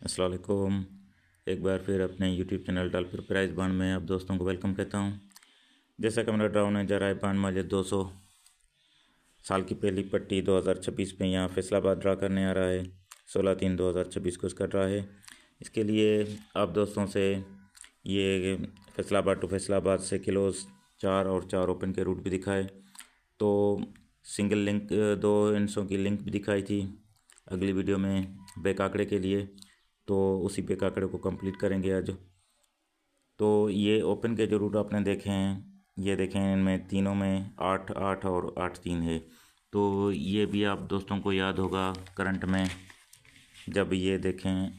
अस्सलाम वालेकुम। एक बार फिर अपने यूट्यूब चैनल डालपुर प्राइस बांड में आप दोस्तों को वेलकम कहता हूं। जैसा कि मेरा ड्रा होने जा रहा है बांड मालिक 200 साल की पहली पट्टी 2026 में यहाँ फैसलाबाद ड्रा करने आ रहा है। 16/3/2026 को इसका ड्रा है। इसके लिए आप दोस्तों से ये फैसलाबाद टू फैसलाबाद से किलोस 4 और 4 ओपन के रूट भी दिखाए, तो सिंगल लिंक 2 इंचों की लिंक भी दिखाई थी अगली वीडियो में बैक आंकड़े के लिए, तो उसी बैक आंकड़े को कंप्लीट करेंगे आज। तो ये ओपन के जो रूट आपने देखे हैं, ये देखें, इनमें तीनों में 8 8 और 8 3 है। तो ये भी आप दोस्तों को याद होगा करंट में जब ये देखें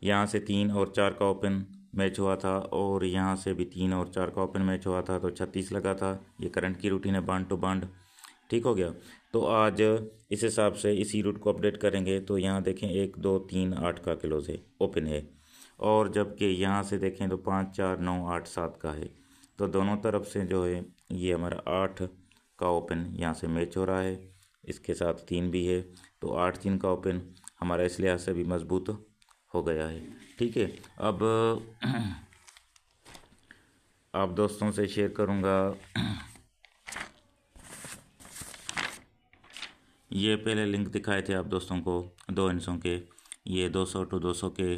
यहाँ से 3 और 4 का ओपन मैच हुआ था और यहाँ से भी 3 और 4 का ओपन मैच हुआ था, तो 36 लगा था। ये करंट की रूटीन है बांड टू बांड, ठीक हो गया। तो आज इस हिसाब से इसी रूट को अपडेट करेंगे। तो यहाँ देखें 1 2 3 8 का क्लोज है, ओपन है, और जबकि यहाँ से देखें तो 5 4 9 8 7 का है। तो दोनों तरफ से जो है ये हमारा 8 का ओपन यहाँ से मैच हो रहा है, इसके साथ 3 भी है, तो 8 3 का ओपन हमारा इस लिहाज से भी मजबूत हो गया है, ठीक है। अब आप दोस्तों से शेयर करूँगा ये पहले लिंक दिखाए थे आप दोस्तों को 2 इंचों के, ये 200 टू 200 के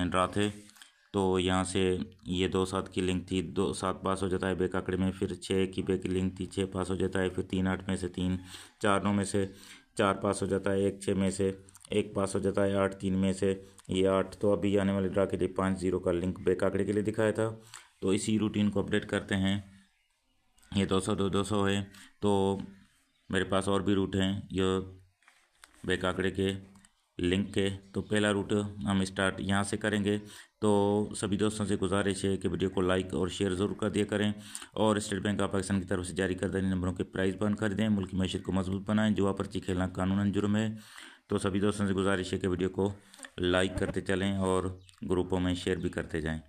ड्रा थे। तो यहाँ से ये 2 7 की लिंक थी, 2 7 पास हो जाता है बैक आंकड़े में, फिर 6 की बैक लिंक थी, 6 पास हो जाता है, फिर 3 8 में से 3, 4 9 में से 4 पास हो जाता है, 1 6 में से 1 पास हो जाता है, 8 3 में से ये 8। तो अभी आने वाले ड्रा के लिए 5 0 का लिंक बैक आंकड़े के लिए दिखाया था। तो इसी रूटीन को अपडेट करते हैं। ये 200 2 200 है, तो मेरे पास और भी रूट हैं ये बैक आंकड़े के लिंक के। तो पहला रूट हम स्टार्ट यहाँ से करेंगे। तो सभी दोस्तों से गुजारिश है कि वीडियो को लाइक और शेयर ज़रूर कर दिया करें, और स्टेट बैंक ऑफ पाकिस्तान की तरफ से जारी करदा नंबरों के प्राइस बंद खरीदें, मुल्क की मैशत को मजबूत बनाएं। जुआ पर्ची खेलना कानूनन जुर्म है। तो सभी दोस्तों से गुजारिश है कि वीडियो को लाइक करते चलें और ग्रुपों में शेयर भी करते जाएँ।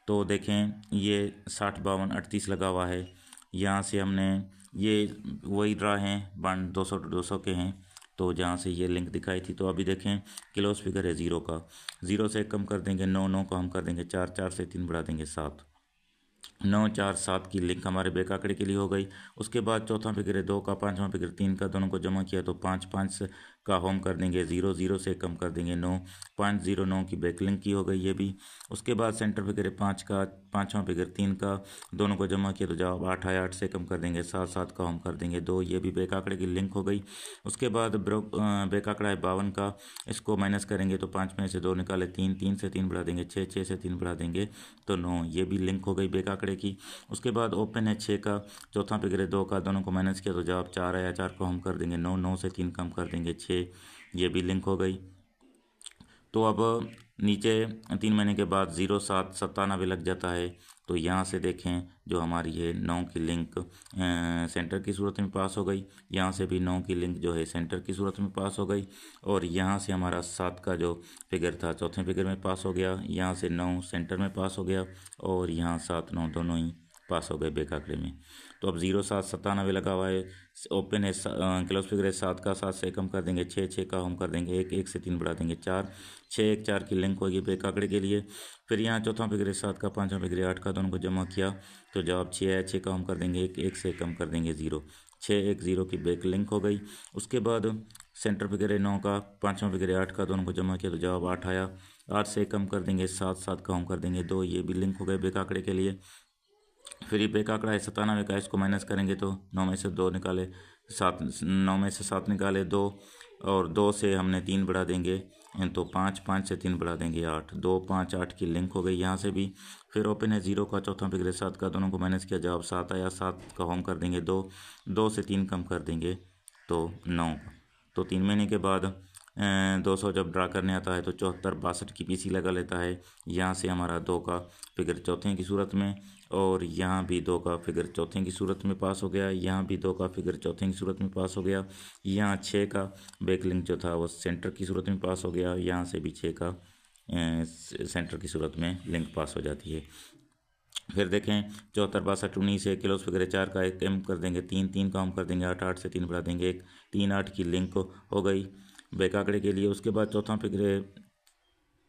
तो देखें ये 60 52 38 लगा हुआ है। यहाँ से हमने ये वही ड्रा हैं बांड 200 टू 200 के हैं, तो जहाँ से ये लिंक दिखाई थी। तो अभी देखें क्लोज फिगर है 0 का, 0 से कम कर देंगे 9 9 को हम कर देंगे 4 4 से 3 बढ़ा देंगे 7, 9 4 7 की लिंक हमारे बैक आंकड़े के लिए हो गई। उसके बाद चौथा फिगर है 2 का, पाँचवां फिगर 3 का, दोनों को जमा किया तो 5 5 का होम कर देंगे 0, 0 से कम कर देंगे 9, 5 0 9 की बैक लिंक की हो गई ये भी। उसके बाद सेंटर फिगर है 5 का, पाँचवां फिगर 3 का, दोनों को जमा किया तो जवाब 8 आया, 8 से कम कर देंगे 7, 7 का होम कर देंगे 2, ये भी बैक आंकड़े की लिंक हो गई। उसके बाद बैक आंकड़ा है 52 का, इसको माइनस करेंगे तो 5 में से 2 निकाले 3, 3 से 3 बढ़ा देंगे 6, 6 से 3 बढ़ा देंगे तो 9, ये भी लिंक हो गई बैक आंकड़े की। उसके बाद ओपन है 6 का, चौथा फिगर है 2 का, दोनों को माइनस किया तो जवाब 4 आया, 4 को हम कर देंगे 9, 9 से 3 कम कर देंगे 6, ये भी लिंक हो गई। तो अब नीचे 3 महीने के बाद 0 7 97 लग जाता है। तो यहाँ से देखें जो हमारी है 9 की लिंक सेंटर की सूरत में पास हो गई, यहाँ से भी 9 की लिंक जो है सेंटर की सूरत में पास हो गई, और यहाँ से हमारा 7 का जो फिगर था चौथे फिगर में पास हो गया, यहाँ से 9 सेंटर में पास हो गया, और यहाँ 7 9 दोनों ही पास हो गए बैक आंकड़े में। तो अब 0 7 97 लगा हुआ है, ओपन है, क्लोज फिगर है 7 का, 7 से कम कर देंगे 6, 6 का हम कर देंगे 1, 1 से 3 बढ़ा देंगे 4, 6 1 4 की लिंक होगी बैक आंकड़े के लिए। फिर यहाँ चौथा फिगर है 7 का, पाँचवा फिगर है 8 का, दोनों को जमा किया तो जवाब 6 है, 6 का हम कर देंगे 1, 1 से कम कर देंगे 0, 6 1 0 की बैक लिंक हो गई। उसके बाद सेंटर फिगर है 9 का, पाँचवा फिगर है 8 का, दोनों को जमा किया तो जवाब 8 आया, 8 से कम कर देंगे 7, 7 का हम कर देंगे 2, ये भी लिंक हो गए बैक आंकड़े के लिए। फिर ये बैक आंकड़ा है 97 का, इसको माइनस करेंगे तो 9 में से 2 निकाले 7, 9 में से 7 निकाले 2, और 2 से हमने 3 बढ़ा देंगे तो 5, 5 से 3 बढ़ा देंगे 8, 2 5 8 की लिंक हो गई यहाँ से भी। फिर ओपन है 0 का, चौथा फिगर 7 का, दोनों को माइनस किया जवाब 7 आया, 7 का होम कर देंगे 2, 2 से 3 कम कर देंगे तो 9। तो 3 महीने के बाद 200 जब ड्रा करने आता है तो 74 62 की पीसी लगा लेता है। यहाँ से हमारा 2 का फिगर चौथे की सूरत में, और यहाँ भी 2 का फिगर चौथे की सूरत में पास हो गया, यहाँ भी 2 का फिगर चौथे की सूरत में पास हो गया, यहाँ 6 का बैक लिंक जो था वो सेंटर की सूरत में पास हो गया, यहाँ से भी 6 का सेंटर की सूरत में लिंक पास हो जाती है। फिर देखें 74 62 19 है, क्लोज फिगर 4 का, एक कम कर देंगे 3, 3 का हम कर देंगे 8, 8 से 3 बढ़ा देंगे 1, 3 8 की लिंक हो गई। बैक आंकड़े के लिए। उसके बाद चौथा फिगर है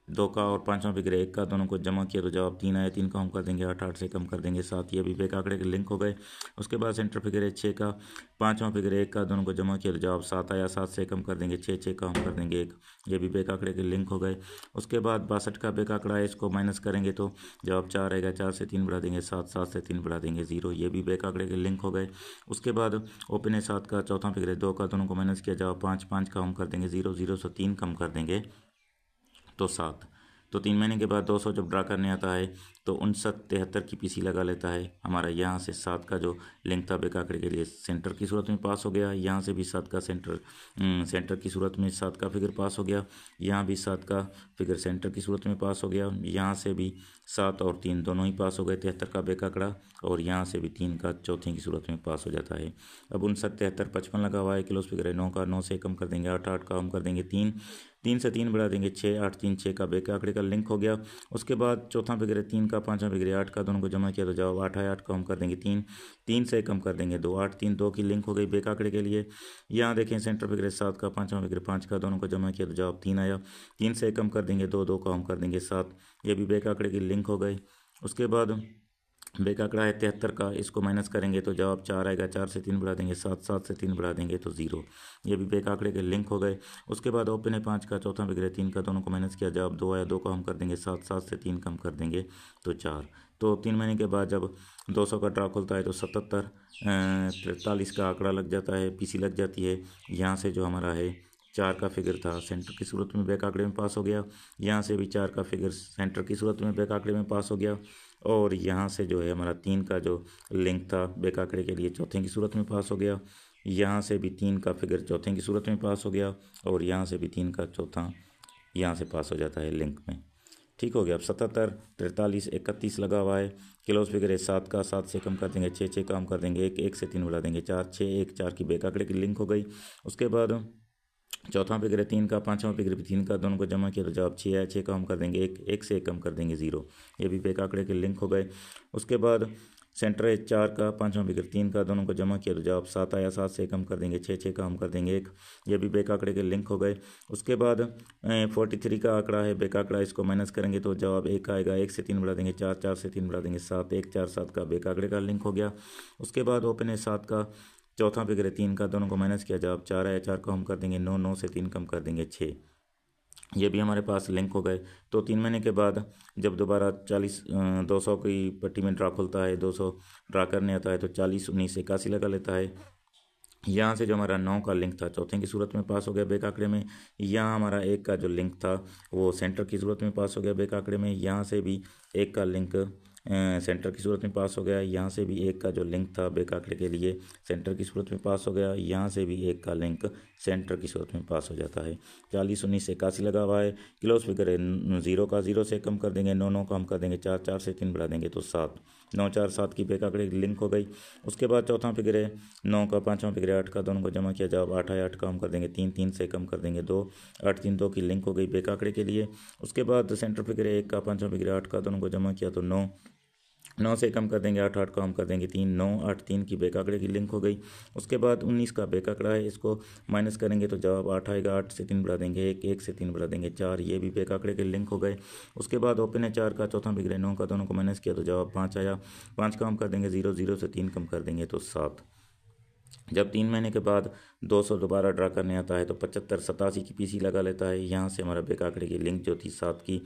2 का और पाँचवा फिगर 1 का, दोनों को जमा किया तो जवाब 3 आया। 3 को हम कर देंगे 8, 8 से कम कर देंगे 7, ये भी बैक आंकड़े के लिंक हो गए। उसके बाद सेंटर फिगर है 6 का, पाँचवा फिगर 1 का, दोनों को जमा किया तो जवाब 7 आया। 7 से कम कर देंगे 6, 6 का हम कर देंगे 1, ये भी बैक आंकड़े के लिंक हो गए। उसके बाद 62 का बैक आंकड़ा है, इसको माइनस करेंगे तो जवाब 4 आएगा। 4 से 3 बढ़ा देंगे 7, 7 से 3 बढ़ा देंगे 0, ये भी बैक आंकड़े के लिंक हो गए। उसके बाद ओपन है 7 का, चौथा फिगर है 2 का, दोनों को माइनस किया जवाब 5, 5 का हम कर देंगे 0, 0 से 3 कम कर देंगे तो 7। तो 3 महीने के बाद 200 जब ड्रा करने आता है तो 5973 की पीसी लगा लेता है। हमारा यहाँ से 7 का जो लिंक था बैक आंकड़े के लिए सेंटर की सूरत में पास हो गया। यहाँ से भी 7 का सेंटर की सूरत में 7 का फिगर पास हो गया। यहाँ भी 7 का फिगर सेंटर की सूरत में पास हो गया। यहाँ से भी 7 और 3 दोनों ही पास हो गए 73 का बैक आंकड़ा, और यहाँ से भी 3 का चौथे की सूरत में पास हो जाता है। अब 5973 55 लगा हुआ है, क्लोज फिगर है 9 का, 9 से कम कर देंगे 8, 8 का हम कर देंगे 3, 3 से 3 बढ़ा देंगे 6, 8, 3, 6 का बैक आंकड़े का लिंक हो गया। उसके बाद चौथा फिगर है 3 का, पाँचवा फिगर है 8 का, दोनों को जमा किया तो जवाब 8 आया। 8 का हम कर देंगे 3, 3 से कम कर देंगे 2, 8, 3, 2 की लिंक हो गई बैक आंकड़े के लिए। यहाँ देखें सेंटर फिगर है 7 का, पाँचवा फिगर 5 का, दोनों को जमा किया तो जवाब 3 आया। 3 से कम कर देंगे 2, 2 का हम कर देंगे 7, ये भी बैक आंकड़े की लिंक हो गए। उसके बाद बैक आंकड़ा है 73 का, इसको माइनस करेंगे तो जवाब 4 आएगा। 4 से 3 बढ़ा देंगे 7, 7 से 3 बढ़ा देंगे तो 0, ये भी बैक आंकड़े के लिंक हो गए। उसके बाद ओपन है 5 का, चौथा फिगर है 3 का, दोनों को माइनस किया जवाब 2 आया। 2 को हम कर देंगे 7, 7 से 3 कम कर देंगे तो 4। तो 3 महीने के बाद जब 200 का ड्रा खुलता है तो 77 43 का आंकड़ा लग जाता है, पीसी लग जाती है। यहाँ से जो हमारा है 4 का फिगर था सेंटर की सूरत में बैक आंकड़े में पास हो गया। यहाँ से भी 4 का फिगर सेंटर की सूरत में बैक आंकड़े में पास हो गया। और यहाँ से जो है हमारा 3 का जो लिंक था बैक आंकड़े के लिए चौथे की सूरत में पास हो गया। यहाँ से भी 3 का फिगर चौथे की सूरत में पास हो गया, और यहाँ से भी 3 का चौथा यहाँ से पास हो जाता है लिंक में। ठीक हो गया। अब 77 43 31 लगा हुआ है, क्लोज फिगर है 7 का, 7 से कम कर देंगे 6, 6 का हम कर देंगे 1, 1 से 3 बढ़ा देंगे 4, 6, 1, 4 की बैक आंकड़े की लिंक हो गई। उसके बाद चौथा फिगर है 3 का, पाँचवा फिगर भी 3 का, दोनों को जमा किया तो जवाब 6 है। 6 का हम कर देंगे 1, 1 से कम कर देंगे 0, ये भी बैक आंकड़े के लिंक हो गए। उसके बाद सेंटर है 4 का, पाँचवा फिगर 3 का, दोनों को जमा किया तो जवाब 7 आया। 7 से कम कर देंगे 6, 6 का हम कर देंगे 1, ये भी बैक आंकड़े के लिंक हो गए। उसके बाद 43 का आंकड़ा है बैक आंकड़ा, इसको माइनस करेंगे तो जवाब 1 आएगा। 1 से 3 बढ़ा देंगे 4, 4 से 3 बढ़ा देंगे 7, 1, 4, 7 का बैक आंकड़े का लिंक हो गया। उसके बाद ओपन है 7 का, चौथा फिगर है 3 का, दोनों को माइनस किया जवाब 4 आया। 4 को हम कर देंगे 9, 9 से 3 कम कर देंगे 6, ये भी हमारे पास लिंक हो गए। तो 3 महीने के बाद जब दोबारा 200 की पट्टी में ड्रा खुलता है, 200 ड्रा करने आता है तो 40 19 81 लगा लेता है। यहाँ से जो हमारा 9 का लिंक था चौथे की सूरत में पास हो गया बैक आंकड़े में। यहाँ हमारा 1 का जो लिंक था वो सेंटर की सूरत में पास हो गया बैक आंकड़े में। यहाँ से भी 1 का लिंक सेंटर की सूरत में पास हो गया। यहाँ से भी 1 का जो लिंक था बैक आंकड़े के लिए सेंटर की सूरत में पास हो गया। यहाँ से भी 1 का लिंक सेंटर की सूरत में पास हो जाता है। 40 19 81 लगा हुआ है, क्लोज फिगर है 0 का, 0 से कम कर देंगे 9, 9 का हम कर देंगे 4, 4 से 3 बढ़ा देंगे तो 7, 9, 4, 7 की बैक आंकड़े की लिंक हो गई। उसके बाद चौथा फिगर है 9 का, पाँचवा फिगर है 8 का, दोनों को जमा किया जवाब 8 है। 8 का हम कर देंगे 3, 3 से कम कर देंगे 2, 8, 3, 2 की लिंक हो गई बैक आंकड़े के लिए। उसके बाद सेंटर फिगर है 1 का, पाँचवा फिगर है 8 का, दोनों को जमा किया तो 9, 9 से कम कर देंगे 8, 8 का हम कर देंगे 3, 9, 8, 3 की बैक आंकड़े की लिंक हो गई। उसके बाद 19 का बैक आंकड़ा है, इसको माइनस करेंगे तो जवाब 8 आएगा। 8 से 3 बढ़ा देंगे 1, 1 से 3 बढ़ा देंगे 4, ये भी बैक आंकड़े के लिंक हो गए। उसके बाद ओपन है 4 का, चौथा फिगर है 9 का, दोनों को माइनस किया तो जवाब 5 आया। 5 का हम कर देंगे 0, 0 से 3 कम कर देंगे तो 7। जब 3 महीने के बाद 200 दोबारा ड्रा करने आता है तो 75 87 की पीसी लगा लेता है। यहाँ से हमारा बैक आंकड़े की लिंक जो थी 7 की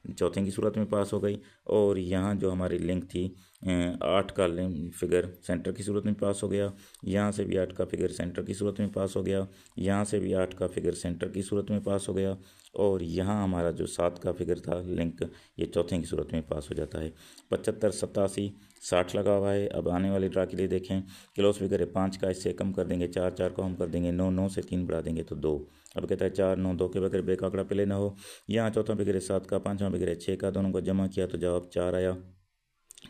चौथे की सूरत में पास हो गई, और यहाँ जो हमारी लिंक थी 8 का फिगर सेंटर की सूरत में पास हो गया। यहाँ से भी 8 का फिगर सेंटर की सूरत में पास हो गया। यहाँ से भी 8 का फिगर सेंटर की सूरत में पास हो गया, और यहाँ हमारा जो 7 का फिगर था लिंक ये चौथे की सूरत में पास हो जाता है। 75 87 60 लगा हुआ है। अब आने वाली ड्रा के लिए देखें, क्लोज फिगर है 5 का, इससे कम कर देंगे 4, 4 को हम कर देंगे 9, 9 से 3 बढ़ा देंगे तो 2। अब कहता है 4, 9, 2 के बगैर बैक आंकड़ा पहले ना हो। यहाँ चौथा फिगर है 7 का, पाँचवा फिगर है 6 का, दोनों को जमा किया तो जवाब 4 आया।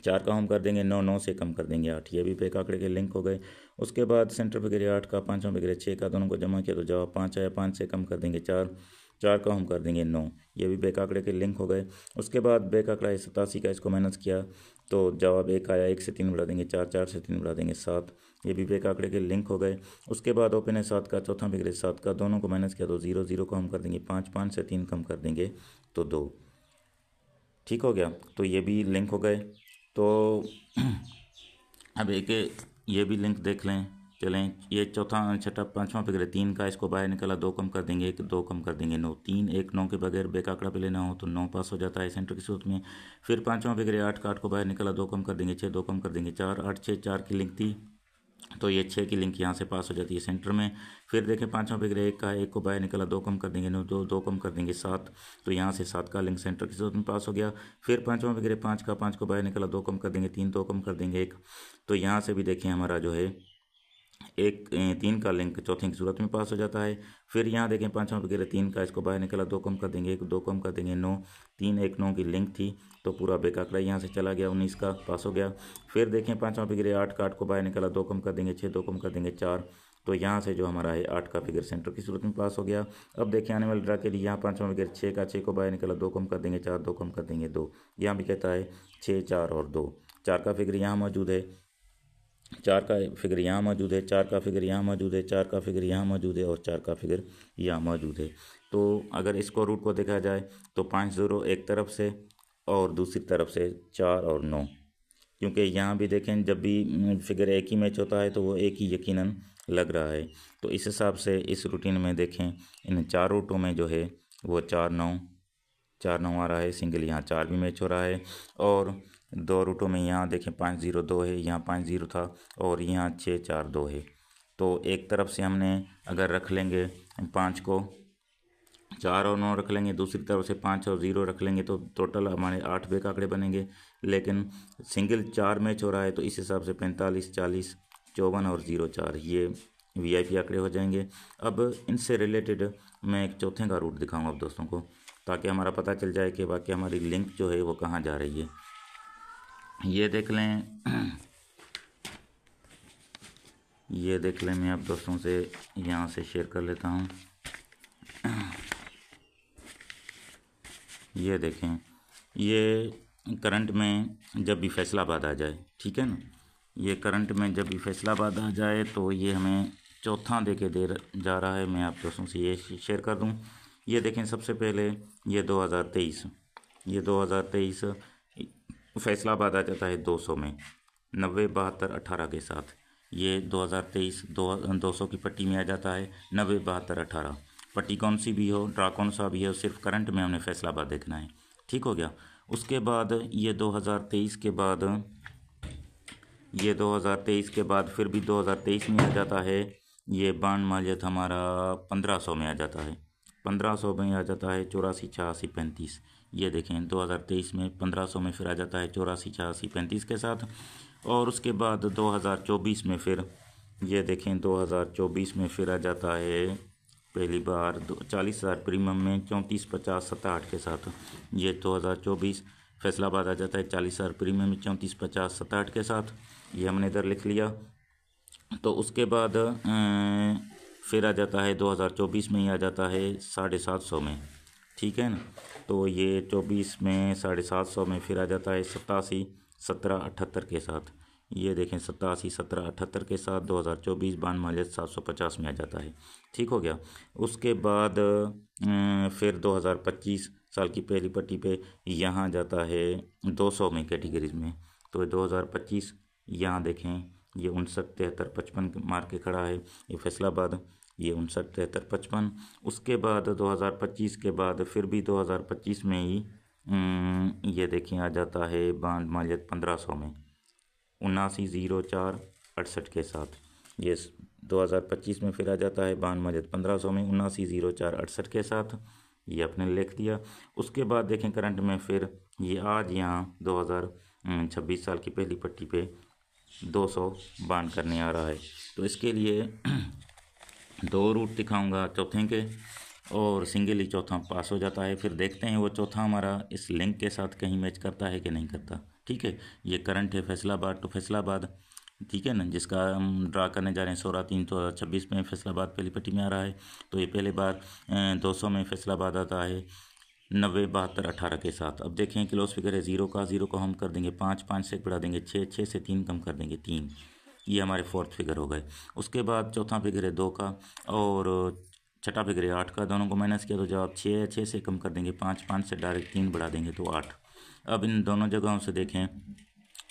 4 का हम कर देंगे 9, 9 से कम कर देंगे 8, ये भी बैक आंकड़े के लिंक हो गए। उसके बाद सेंटर फिगर है 8 का, पाँचवा फिगर है 6 का, दोनों को जमा किया तो जवाब 5 आया। 5 से कम कर देंगे 4, 4 का हम कर देंगे 9, ये भी बैक आंकड़े के लिंक हो गए। उसके बाद बैक आंकड़ा है 87 का, इसको माइनस किया तो जवाब 1 आया। 1 से 3 बढ़ा देंगे 4, 4 से 3 बढ़ा देंगे 7, ये भी बेक आंकड़े के लिंक हो गए। उसके बाद ओपन है 7 का, चौथा फिगर 7 का, दोनों को माइनस किया तो 0, 0 को हम कर देंगे 5, 5 से 3 कम कर देंगे तो 2। ठीक हो गया, तो ये भी लिंक हो गए। तो अब एक ये भी लिंक देख लें, चलें। ये चौथा छठा पांचवा फिगर 3 का, इसको बाहर निकाला 2 कम कर देंगे 1, 2 कम कर देंगे 9, 3 1 9 के बगैर बेक आंकड़ा पे लेना हो तो 9 पास हो जाता है सेंटर की सूरत में। फिर पांचवा फिगर 8 का, 8 को बाहर निकाला 2 कम कर देंगे 6, 2 कम कर देंगे 4, 8 6 4 की लिंक थी तो ये 6 की लिंक यहाँ से पास हो जाती है सेंटर में। फिर देखें पांचवा फिगर 1 का है, 1 को बाहर निकाला 2 कम कर देंगे 9, 2 2 कम कर देंगे 7, तो यहाँ से 7 का लिंक सेंटर की सूरत में पास हो गया। फिर पांचवा फिगर 5 का, 5 को बाहर निकाला 2 कम कर देंगे 3, 2 कम कर देंगे 1, तो यहाँ से भी देखें हमारा जो है 3 का लिंक चौथे की सूरत में पास हो जाता है। फिर यहाँ देखें पांचवा फिगर 3 का, इसको बाहर निकाला 2 कम कर देंगे 1, 2 कम कर देंगे 9, 3 1 9 की लिंक थी तो पूरा बेक आंकड़ा यहाँ से चला गया 19 का पास हो गया। फिर देखें पांचवा फिगर 8 का, 8 को बाहर निकाला 2 कम कर देंगे 6, 2 कम कर देंगे 4, तो यहाँ से जो हमारा है 8 का फिगर सेंटर की सूरत में पास हो गया। अब देखिए आने वाले ड्रा के लिए यहाँ पांचवा फिगर 6 का, 6 को बाहर निकाला 2 कम कर देंगे 4, 2 कम कर देंगे 2, यहाँ भी कहता है 6 4 और 2, 4 का फिगर यहाँ मौजूद है, 4 का फिगर यहाँ मौजूद है, 4 का फिगर यहाँ मौजूद है, 4 का फिगर यहाँ मौजूद है और 4 का फिगर यहाँ मौजूद है। तो अगर इसको रूट को देखा जाए तो 5 0 एक तरफ से और दूसरी तरफ से 4 और 9, क्योंकि यहाँ भी देखें जब भी फिगर एक ही मैच होता है तो वो एक ही यकीनन लग रहा है। तो इस हिसाब से इस रूटीन में देखें इन 4 रूटों में जो है वो 4 9 4 9 आ रहा है, सिंगल यहाँ 4 भी मैच हो रहा है। और 2 रूटों में यहाँ देखें 5 0 2 है, यहाँ 5 0 था और यहाँ 6 4 2 है। तो एक तरफ से हमने अगर रख लेंगे 5 को, 4 और 9 रख लेंगे, दूसरी तरफ से 5 और 0 रख लेंगे तो टोटल हमारे 8 बेक आंकड़े बनेंगे। लेकिन सिंगल 4 मैच हो रहा है तो इस हिसाब से 45 40 54 और 0 4 ये वीआईपी आंकड़े हो जाएंगे। अब इनसे रिलेटेड मैं एक चौथे का रूट दिखाऊंगा आप दोस्तों को, ताकि हमारा पता चल जाए कि वाकई हमारी लिंक जो है वो कहाँ जा रही है। ये देख लें, ये देख लें, मैं आप दोस्तों से यहाँ से शेयर कर लेता हूँ। ये देखें, ये करंट में जब भी फैसलाबाद आ जाए, ठीक है ना, ये करंट में जब भी फैसलाबाद आ जाए तो ये हमें चौथा दे के जा रहा है। मैं आप दोस्तों से ये शेयर कर दूं। ये देखें, सबसे पहले ये 2023, ये 2023 फैसलाबाद आ जाता है 200 में 90 72 18 के साथ। ये 2023 200 की पट्टी में आ जाता है 90 72 18। पट्टी कौन सी भी हो, ड्रा कौन सा भी हो, सिर्फ करंट में हमने फैसलाबाद देखना है। ठीक हो गया। उसके बाद ये 2023 के बाद, ये 2023 के बाद फिर भी 2023 में आ जाता है ये बांड मालियत हमारा 1500 में आ जाता है, 1500 में आ जाता है 84 86 35। ये देखें 2023 में 1500 में फिर आ जाता है 84 86 35 के साथ। और उसके बाद 2024 में फिर ये देखें 2024 में फिर आ जाता है पहली बार 40,000 प्रीमियम में 34 50 67 के साथ। ये 2024 फैसलाबाद आ जाता है 40,000 प्रीमियम में 34 50 67 के साथ। ये हमने इधर लिख लिया। तो उसके बाद फिर आ जाता है 2024 में ही आ जाता है 750 में, ठीक है ना। तो ये 24 में 750 में फिर आ जाता है 87 17 78 के साथ। ये देखें 87 17 78 के साथ 2024 बांड मालियत 750 में आ जाता है। ठीक हो गया। उसके बाद फिर 2025 साल की पहली पट्टी पे यहाँ जाता है 200 में कैटेगरीज में। तो 2025 यहाँ देखें ये 59 73 55 मार के खड़ा है ये फैसलाबाद, ये 59 73 55। उसके बाद 2025 के बाद फिर भी 2025 में ही ये देखें आ जाता है बांड मालियत 1500 में 79 04 68 के साथ। ये 2025 में फिर आ जाता है बांड मालियत 1500 में 79 04 68 के साथ। ये आपने लिख दिया। उसके बाद देखें करंट में फिर ये आज यहाँ 2026 साल की पहली पट्टी पे 200 बांड करने आ रहा है। तो इसके लिए 2 रूट दिखाऊंगा चौथे के, और सिंगल ही चौथा पास हो जाता है। फिर देखते हैं वो चौथा हमारा इस लिंक के साथ कहीं मैच करता है कि नहीं करता। ठीक है, ये करंट है फैसलाबाद टू फैसलाबाद, ठीक है ना, जिसका हम ड्रा करने जा रहे हैं 16 3 2026 में फैसलाबाद पहली पट्टी में आ रहा है। तो ये पहले बार 200 में फैसलाबाद आता है 90 72 18 के साथ। अब देखें क्लोज फिगर है 0 का, 0 को हम कर देंगे 5 5 से बढ़ा देंगे 6 6 से 3 कम कर देंगे 3। ये हमारे फोर्थ फिगर हो गए। उसके बाद चौथा फिगर है 2 का और छठा फिगर है 8 का, दोनों को माइनस किया तो जवाब 6 है। 6 से कम कर देंगे 5, 5 से डायरेक्ट 3 बढ़ा देंगे तो 8। अब इन दोनों जगहों से देखें,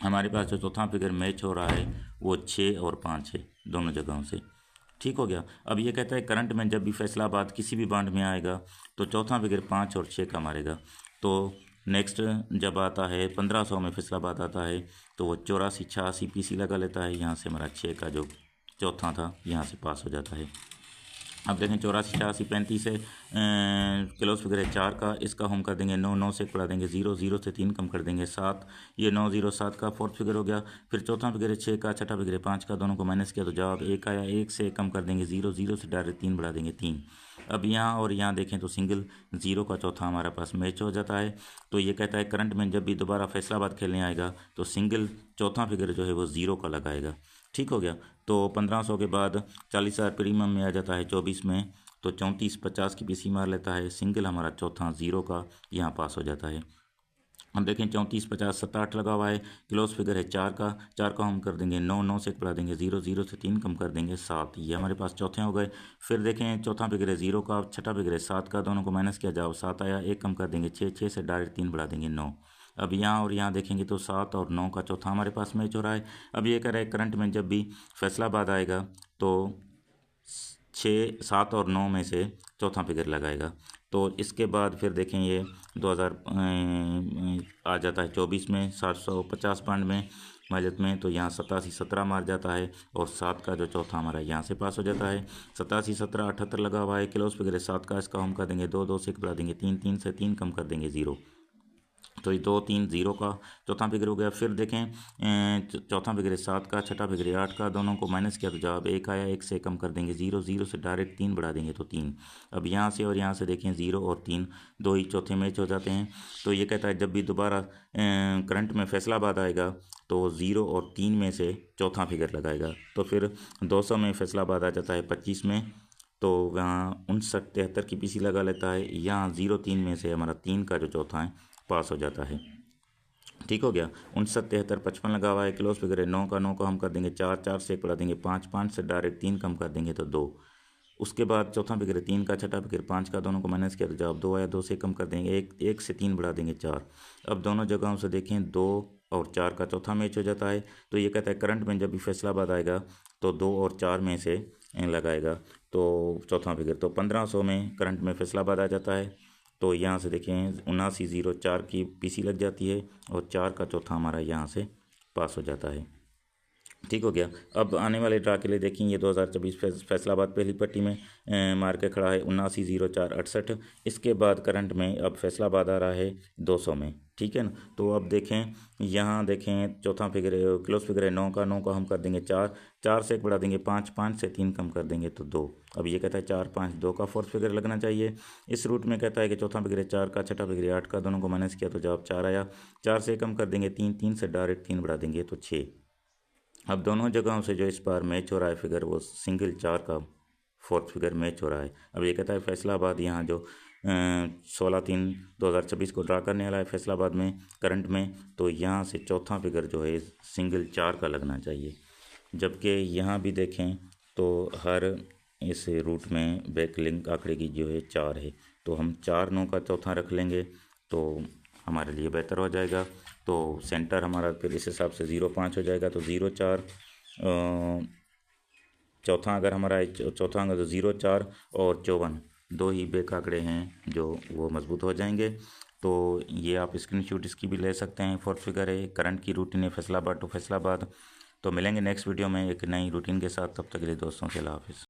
हमारे पास जो चौथा फिगर मैच हो रहा है वो 6 और 5 है दोनों जगहों से। ठीक हो गया। अब ये कहता है करंट में जब भी फैसलाबाद किसी भी बांड में आएगा तो चौथा फिगर 5 और 6 का मारेगा। तो नेक्स्ट जब आता है 1500 में फैसलाबाद आता है तो वो 84 86 पीसी लगा लेता है। यहाँ से हमारा 6 का जो चौथा था यहाँ से पास हो जाता है। अब देखें 84 86 35 है, क्लोज फिगर है 4 का, इसका हम कर देंगे 9, 9 से बढ़ा देंगे 0, 0 से 3 कम कर देंगे 7, ये 9 0 7 का फोर्थ फिगर हो गया। फिर चौथा फिगर है 6 का, छठा फिगर है 5 का, दोनों को माइनस किया तो जवाब 1 आया। 1 से कम कर देंगे 0, 0 से डायरेक्ट 3 बढ़ा देंगे 3। अब यहाँ और यहाँ देखें तो सिंगल 0 का चौथा हमारे पास मैच हो जाता है। तो ये कहता है करंट में जब भी दोबारा फैसलाबाद खेलने आएगा तो सिंगल चौथा फिगर जो है वो 0 का लगाएगा। ठीक हो गया। तो 1500 के बाद 40,000 प्रीमियम में आ जाता है 24 में, तो 34 50 की पीसी मार लेता है। सिंगल हमारा चौथा 0 का यहाँ पास हो जाता है। हम देखें 34 50 7 8 लगा हुआ है, क्लोज फिगर है 4 का, 4 का हम कर देंगे 9, 9 से बढ़ा देंगे 0, 0 से 3 कम कर देंगे 7, ये हमारे पास चौथे हो गए। फिर देखें चौथा फिगर है 0 का, छठा फिगर है 7 का, दोनों को माइनस किया जाओ 7 आया। 1 कम कर देंगे 6, 6 से डायरेक्ट 3 बढ़ा देंगे 9। अब यहाँ और यहाँ देखेंगे तो 7 और 9 का चौथा हमारे पास मैच हो रहा है। अब ये कह रहा है करंट में जब भी फैसलाबाद आएगा तो 6 7 और 9 में से चौथा फिगर लगाएगा। तो इसके बाद फिर देखें ये 2000 आ जाता है 24 में 750 बांड में माइलत में, तो यहाँ 87 17 मार जाता है और 7 का जो चौथा हमारा यहाँ से पास हो जाता है। 87 17 78 लगा हुआ है, क्लोज फिगर है 7 का, इसका हम कर देंगे 2, 2 से बढ़ा देंगे 3, 3 से 3 कम कर देंगे 0। तो ये 2 3 0 का चौथा फिगर हो गया। फिर देखें चौथा फिगर है 7 का, छठा फिगर है 8 का, दोनों को माइनस किया तो जवाब 1 आया। 1 से कम कर देंगे 0, 0 से डायरेक्ट 3 बढ़ा देंगे तो 3। अब यहाँ से और यहाँ से देखें 0 और 3 दो ही चौथे मैच हो जाते हैं। तो ये कहता है जब भी दोबारा करंट में फैसलाबाद आएगा तो 0 और 3 में से चौथा फिगर लगाएगा। तो फिर 200 में फैसलाबाद आ जाता है 25 में, तो वहाँ 59 73 की पीसी लगा लेता है। यहाँ 0 3 में से हमारा 3 का जो चौथा है पास हो जाता है। ठीक हो गया। 59 73 55 लगा हुआ है, क्लोज फिगर है 9 का, 9 को हम कर देंगे 4, 4 से बढ़ा देंगे 5, 5 से डायरेक्ट 3 कम कर देंगे तो 2। उसके बाद चौथा फिगर है 3 का, छठा फिगर 5 का, दोनों को माइनस किया तो जवाब 2 आया। 2 से कम कर देंगे 1, से 3 बढ़ा देंगे 4। अब दोनों जगहों से देखें 2 और 4 का चौथा मैच हो जाता है। तो ये कहता है करंट में जब भी फैसलाबाद आएगा तो 2 और 4 में से लगाएगा तो चौथा फिगर। तो 1500 में करंट में फैसलाबाद आ जाता है। तो यहाँ से देखें 79 0 4 की पीसी लग जाती है और 4 का चौथा हमारा यहाँ से पास हो जाता है। ठीक हो गया। अब आने वाले ड्रा के लिए देखें ये 2024 फैसलाबाद पहली पट्टी में मार के खड़ा है 79 0 4 68। इसके बाद करंट में अब फैसलाबाद आ रहा है 200 में। ठीक है ना। तो अब देखें यहाँ देखें चौथा फिगर क्लोज फिगर है 9 का, 9 का हम कर देंगे 4, 4 से बढ़ा देंगे 5, 5 से 3 कम कर देंगे तो 2। अब ये कहता है 4 5 2 का फोर्थ फिगर लगना चाहिए। इस रूट में कहता है कि चौथा फिगर है 4 का, छठा फिगर है 8 का, दोनों को माइनस किया तो जवाब 4 आया। 4 से कम कर देंगे 3, 3 से डायरेक्ट 3 बढ़ा देंगे तो 6। अब दोनों जगहों से जो इस बार मैच हो रहा है फिगर वो सिंगल 4 का फोर्थ फिगर मैच हो रहा है। अब ये कहता है फैसलाबाद यहाँ जो 16/3/2026 को ड्रा करने वाला है फैसलाबाद में करंट में, तो यहाँ से चौथा फिगर जो है सिंगल 4 का लगना चाहिए। जबकि यहाँ भी देखें तो हर इस रूट में बैक लिंक आंकड़े की जो है 4 है, तो हम 4 9 का चौथा रख लेंगे तो हमारे लिए बेहतर हो जाएगा। तो सेंटर हमारा फिर इस हिसाब से 0 5 हो जाएगा। तो 0 4 चौथा अगर हमारा चौथा अंक तो 0 4 और 54 दो ही बैक आंकड़े हैं जो वो मजबूत हो जाएंगे। तो ये आप स्क्रीनशॉट इसकी भी ले सकते हैं। फोर्थ फिगर है करंट की रूटीन है फैसलाबाद टू फैसलाबाद। तो मिलेंगे नेक्स्ट वीडियो में एक नई रूटीन के साथ, तब तक के लिए दोस्तों से अल्लाह हाफिज़।